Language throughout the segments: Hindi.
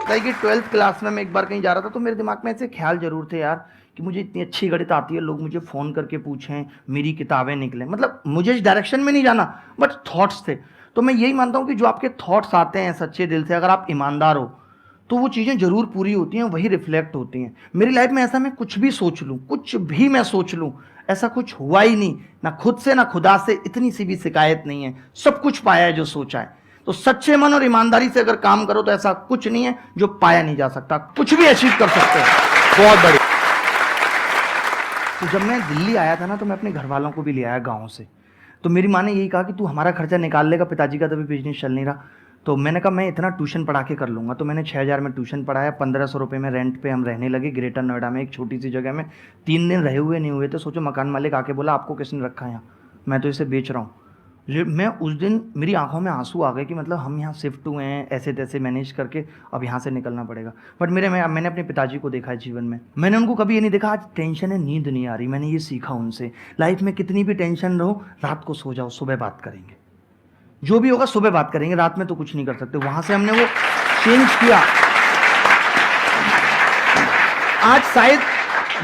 लगता है कि 12th क्लास में मैं एक बार कहीं जा रहा था तो मेरे दिमाग में ऐसे ख्याल जरूर थे यार कि मुझे इतनी अच्छी गणित आती है, लोग मुझे फ़ोन करके पूछें, मेरी किताबें निकलें, मतलब मुझे इस डायरेक्शन में नहीं जाना, बट थॉट्स थे। तो मैं यही मानता हूँ कि जो आपके थॉट्स आते हैं सच्चे दिल से, अगर आप ईमानदार हो तो वो चीज़ें ज़रूर पूरी होती हैं, वही रिफ्लेक्ट होती हैं। मेरी लाइफ में ऐसा मैं कुछ भी सोच लूँ, कुछ भी मैं सोच लूँ, ऐसा कुछ हुआ ही नहीं, ना खुद से ना खुदा से इतनी सी भी शिकायत नहीं है। सब कुछ पाया है जो सोचा है। तो सच्चे मन और ईमानदारी से अगर काम करो तो ऐसा कुछ नहीं है जो पाया नहीं जा सकता, कुछ भी अचीव कर सकते हो। बहुत बढ़िया। तो जब मैं दिल्ली आया था ना तो मैं अपने घर वालों को भी ले आया गाँव से। तो मेरी माँ ने यही कहा कि तू हमारा खर्चा निकाल लेगा, पिताजी का तभी बिजनेस चल नहीं रहा। तो मैंने कहा मैं इतना ट्यूशन पढ़ा के कर लूँगा। तो मैंने 6,000 में ट्यूशन पढ़ाया, 1,500 रुपये में रेंट पे हम रहने लगे ग्रेटर नोएडा में एक छोटी सी जगह में। 3 दिन रहे हुए नहीं हुए थे, सोचो मकान मालिक आके बोला आपको किसने रखा है यहाँ, मैं तो इसे बेच रहा हूँ। मैं उस दिन मेरी आंखों में आंसू आ गए कि मतलब हम यहाँ शिफ्ट हुए हैं ऐसे तैसे मैनेज करके, अब यहाँ से निकलना पड़ेगा। बट मैंने अपने पिताजी को देखा है जीवन में, मैंने उनको कभी ये नहीं देखा आज टेंशन है नींद नहीं आ रही। मैंने ये सीखा उनसे, लाइफ में कितनी भी टेंशन रहो रात को सो जाओ, सुबह बात करेंगे, जो भी होगा सुबह बात करेंगे, रात में तो कुछ नहीं कर सकते। वहां से हमने वो चेंज किया। आज शायद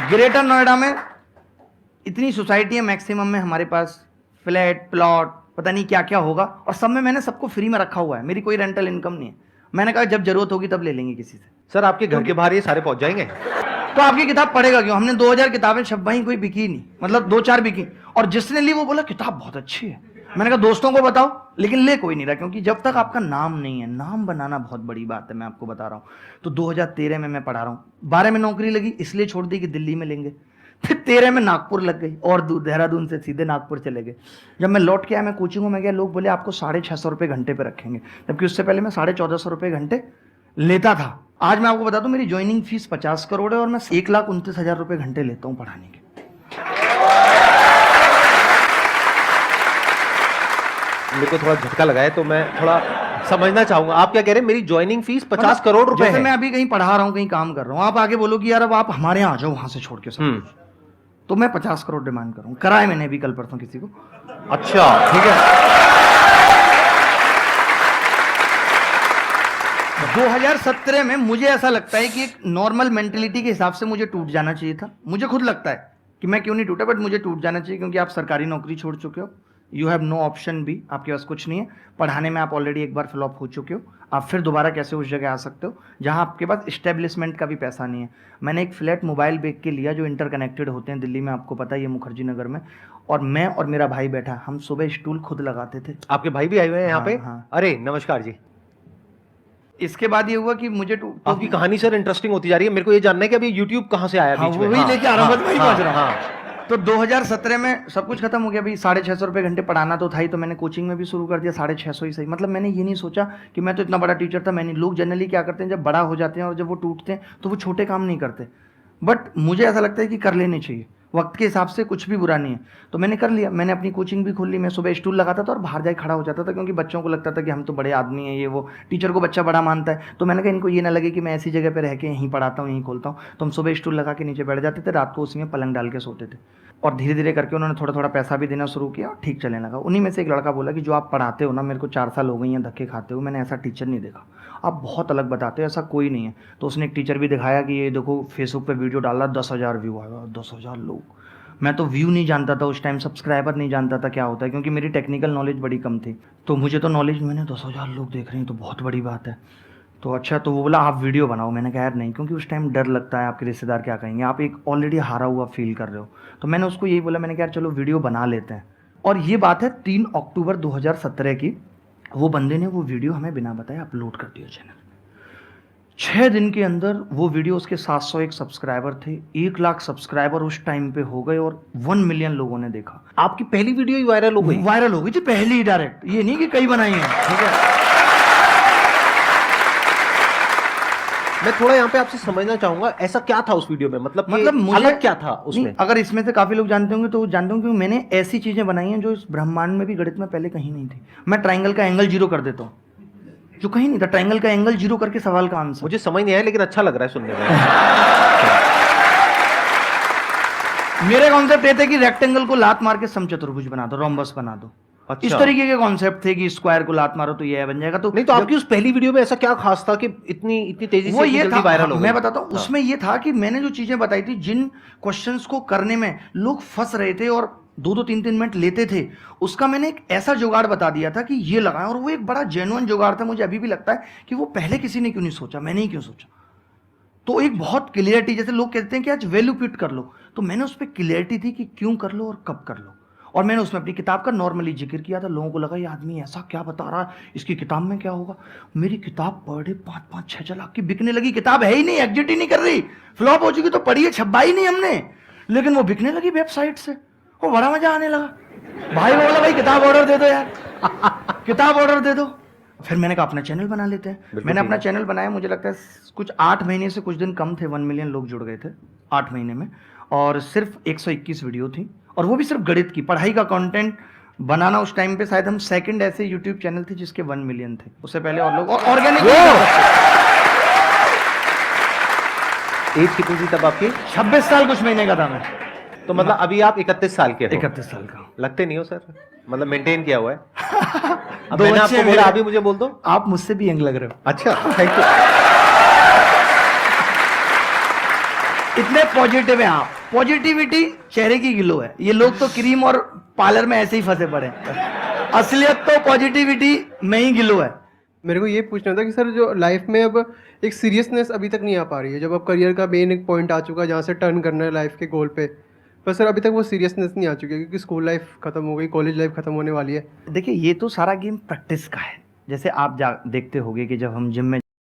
ग्रेटर नोएडा में इतनी सोसाइटी है, मैक्सिमम में हमारे पास फ्लैट प्लॉट पता नहीं क्या क्या होगा, और सब में मैंने सबको फ्री में रखा हुआ है, मेरी कोई रेंटल इनकम नहीं है। मैंने कहा जब जरूरत होगी तब ले लेंगे किसी से। सर आपके घर के बाहर ये सारे पहुंच जाएंगे तो आपकी किताब पढ़ेगा क्यों? हमने 2000 किताबें छपवाई, कोई बिकी नहीं, मतलब 2-4 बिकी, और जिसने ली वो बोला किताब बहुत अच्छी है। मैंने कहा दोस्तों को बताओ, लेकिन ले कोई नहीं रहा, क्योंकि जब तक आपका नाम नहीं है, नाम बनाना बहुत बड़ी बात है, मैं आपको बता रहा हूँ। तो 2013 में मैं पढ़ा रहा हूँ, 12 में नौकरी लगी इसलिए छोड़ दी कि दिल्ली में लेंगे, फिर 13 में नागपुर लग गई और देहरादून से सीधे नागपुर चले गए। जब मैं लौट के आया, मैं कोचिंग में गया, लोग बोले आपको 650 रुपये घंटे पे रखेंगे, जबकि उससे पहले मैं 1450 रुपये घंटे लेता था। आज मैं आपको बता दूं मेरी ज्वाइनिंग फीस 50 करोड़ है और मैं 1,29,000 रुपये घंटे लेता हूं पढ़ाने के। मेरे को थोड़ा झटका लगा है तो मैं थोड़ा समझना चाहूंगा, आप क्या कह रहे हैं? मेरी ज्वाइनिंग फीस 50 करोड़ रुपए जैसे है। मैं अभी कहीं पढ़ा रहा हूं, कहीं काम कर रहा हूं, आप आगे बोलो कि यार अब आप हमारे यहाँ आ जाओ वहां से छोड़ के सब कुछ, तो मैं 50 करोड़ डिमांड करूँ। कराए मैंने अभी कल परसों किसी को। अच्छा ठीक है। 2017 में मुझे ऐसा लगता है कि एक नॉर्मल मेंटेलिटी के हिसाब से मुझे टूट जाना चाहिए था। मुझे खुद लगता है कि मैं क्यों नहीं टूटा, बट मुझे टूट जाना चाहिए, क्योंकि आप सरकारी नौकरी छोड़ चुके हो, यू हैव नो ऑप्शन भी, आपके पास कुछ नहीं है। पढ़ाने में आप ऑलरेडी एक बार फ्लॉप हो चुके हो, आप फिर दोबारा कैसे उस जगह आ सकते हो जहां आपके पास इस्टेब्लिशमेंट का भी पैसा नहीं है। मैंने एक फ्लैट मोबाइल बेच के लिया जो इंटरकनेक्टेड होते हैं दिल्ली में, आपको पता है ये मुखर्जी नगर में, और मैं और मेरा भाई बैठा, हम सुबह स्टूल खुद लगाते थे। आपके भाई भी आए हुए हैं यहाँ पे? हाँ। अरे नमस्कार जी। इसके बाद ये हुआ कि मुझे आपकी कहानी सर इंटरेस्टिंग होती जा रही है। मेरे को ये जानना है कि अभी यूट्यूब कहाँ से आया बीच में? वही लेके आ रहा हूँ, वही पहुंच रहा हूँ। हाँ। तो 2017 में सब कुछ खत्म हो गया, भाई 650 रुपये घंटे पढ़ाना तो था ही, तो मैंने कोचिंग में भी शुरू कर दिया 650 ही सही। मतलब मैंने ये नहीं सोचा कि मैं तो इतना बड़ा टीचर था, मैंने, लोग जनरली क्या करते हैं जब बड़ा हो जाते हैं और जब वो टूटते हैं तो वो छोटे काम नहीं करते, बट मुझे ऐसा लगता है कि कर लेने चाहिए, वक्त के हिसाब से कुछ भी बुरा नहीं है। तो मैंने कर लिया, मैंने अपनी कोचिंग भी खोल ली, मैं सुबह स्टूल लगाता था और बाहर जाके खड़ा हो जाता था, क्योंकि बच्चों को लगता था कि हम तो बड़े आदमी हैं, ये वो, टीचर को बच्चा बड़ा मानता है। तो मैंने कहा इनको ये ना लगे कि मैं ऐसी जगह पे रह के यहीं पढ़ाता हूँ, यहीं खोलता हूँ। तो हम सुबह स्टूल लगा के नीचे बैठ जाते थे, रात को उसी में पलंग डाल के सोते थे, और धीरे धीरे करके उन्होंने थोड़ा थोड़ा पैसा भी देना शुरू किया और ठीक चलने लगा। उन्हीं में से एक लड़का बोला कि जो आप पढ़ाते हो ना, मेरे को 4 साल हो गई हैं धक्के खाते हो, मैंने ऐसा टीचर नहीं देखा, आप बहुत अलग बताते हो, ऐसा कोई नहीं है। तो उसने एक टीचर भी दिखाया कि ये देखो फेसबुक पे वीडियो डाला, 10,000 व्यू आया, 10,000 लोग। मैं तो व्यू नहीं जानता था उस टाइम, सब्सक्राइबर नहीं जानता था क्या होता है, क्योंकि मेरी टेक्निकल नॉलेज बड़ी कम थी। तो मुझे तो नॉलेज, मैंने 10,000 लोग देख रहे हैं तो बहुत बड़ी बात है। तो अच्छा, तो वो बोला आप वीडियो बनाओ। मैंने कहा यार नहीं, क्योंकि उस टाइम डर लगता है आपके रिश्तेदार क्या कहेंगे, आप एक ऑलरेडी हारा हुआ फील कर रहे हो। तो मैंने उसको यही बोला, मैंने कहा यार चलो वीडियो बना लेते हैं। और ये बात है 3 अक्टूबर 2017 की। वो बंदे ने वो वीडियो हमें बिना बताए अपलोड कर दिया चैनल। 6 दिन के अंदर वो वीडियो, उसके 701 सब्सक्राइबर थे, 1 लाख सब्सक्राइबर उस टाइम पे हो गए और 1 मिलियन लोगों ने देखा। आपकी पहली वीडियो ही वायरल हो गई? वायरल हो गई थी पहली ही डायरेक्ट, ये नहीं कि कई बनाई है, ठीक है। मैं थोड़ा यहाँ पे आपसे समझना चाहूंगा, ऐसा क्या था उस वीडियो में, मतलब मुझे अलग क्या था उसमें? अगर इसमें से काफी लोग जानते होंगे तो जानते होंगे कि मैंने ऐसी चीजें बनाई हैं जो इस ब्रह्मांड में भी गणित में पहले कहीं नहीं थी। मैं ट्राइंगल का एंगल 0 कर देता हूँ, जो कहीं नहीं था, ट्राइंगल का एंगल 0 करके सवाल का आंसर। मुझे समझ नहीं आया लेकिन अच्छा लग रहा है सुनने में। मेरे कॉन्सेप्ट ये थे कि रेक्टेंगल को लात मार के समचतुर्भुज बना दो, रोम्बस बना दो। अच्छा। इस तरीके के कॉन्सेप्ट थे कि स्क्वायर को लात मारो तो ये बन जाएगा। तो नहीं तो आपकी उस पहली वीडियो में ऐसा क्या खास था कि इतनी इतनी तेजी से वो इतनी ये जल्दी था, वायरल हो गई? मैं बताता हूँ, हाँ। उसमें ये था कि मैंने जो चीजें बताई थी, जिन क्वेश्चंस को करने में लोग फंस रहे थे और 2-2 3-3 मिनट लेते थे, उसका मैंने एक ऐसा जुगाड़ बता दिया था कि ये लगाएं, और वो एक बड़ा जेन्युइन जुगाड़ था। मुझे अभी भी लगता है कि वो पहले किसी ने क्यों नहीं सोचा, मैंने ही क्यों सोचा। तो एक बहुत क्लियरिटी, जैसे लोग कहते हैं कि आज वैल्यू फिट कर लो, तो मैंने उस पर क्लियरिटी थी कि क्यों कर लो और कब कर लो। और मैंने उसमें अपनी किताब का नॉर्मली जिक्र किया था। लोगों को लगा ये आदमी ऐसा क्या बता रहा है, इसकी किताब में क्या होगा। मेरी किताब पर डे 5-5 6 लाख की बिकने लगी। किताब है ही नहीं, एग्जिट ही नहीं कर रही, फ्लॉप हो चुकी तो पढ़ी है, छपा ही नहीं हमने, लेकिन वो बिकने लगी वेबसाइट से। वो बड़ा मजा आने लगा। भाई बोला भाई किताब ऑर्डर दे दो यार, किताब ऑर्डर दे दो। फिर मैंने कहा अपना चैनल बना लेते हैं। बिल्कुल मैंने ठीक अपना है। चैनल बनाया, मुझे लगता है कुछ 8 महीने से कुछ दिन कम थे, 1 मिलियन लोग जुड़ गए थे 8 महीने में, और सिर्फ 121 वीडियो थी, और वो भी सिर्फ गणित की पढ़ाई का कंटेंट बनाना। उस टाइम पे शायद हम सेकंड ऐसे यूट्यूब चैनल थे जिसके 1 मिलियन थे। उससे पहले और लोग ऑर्गेनिक। एज कितनी थी तब आपकी? 26 साल कुछ महीने का था मैं। तो मतलब अभी आप 31 साल के हो? 31 साल का। लगते नहीं हो सर, मतलब मेंटेन किया हुआ है। अब 2 मैंने बच्चे आपको मेरे। बोला, अभी मुझे बोल दो। आप मुझसे भी यंग लग रहे हो। अच्छा, थैंक यू। इतने पॉजिटिव हैं आप। पॉजिटिविटी चेहरे की ग्लो है। ये लोग तो क्रीम और पार्लर में ऐसे ही फंसे पड़े हैं। असलियत तो पॉजिटिविटी में ही ग्लो है। मेरे को ये पूछना था कि सर जो लाइफ में अब एक सीरियसनेस अभी तक नहीं आ पा रही है, जब अब करियर का मेन एक पॉइंट आ चुका है जहाँ से टर्न करना है लाइफ के गोल पे, पर सर अभी तक वो सीरियसनेस नहीं आ चुकी है क्योंकि स्कूल लाइफ खत्म हो गई, कॉलेज लाइफ खत्म होने वाली है। देखिए ये तो सारा गेम प्रैक्टिस का है। जैसे आप देखते होंगे कि जब हम जिम में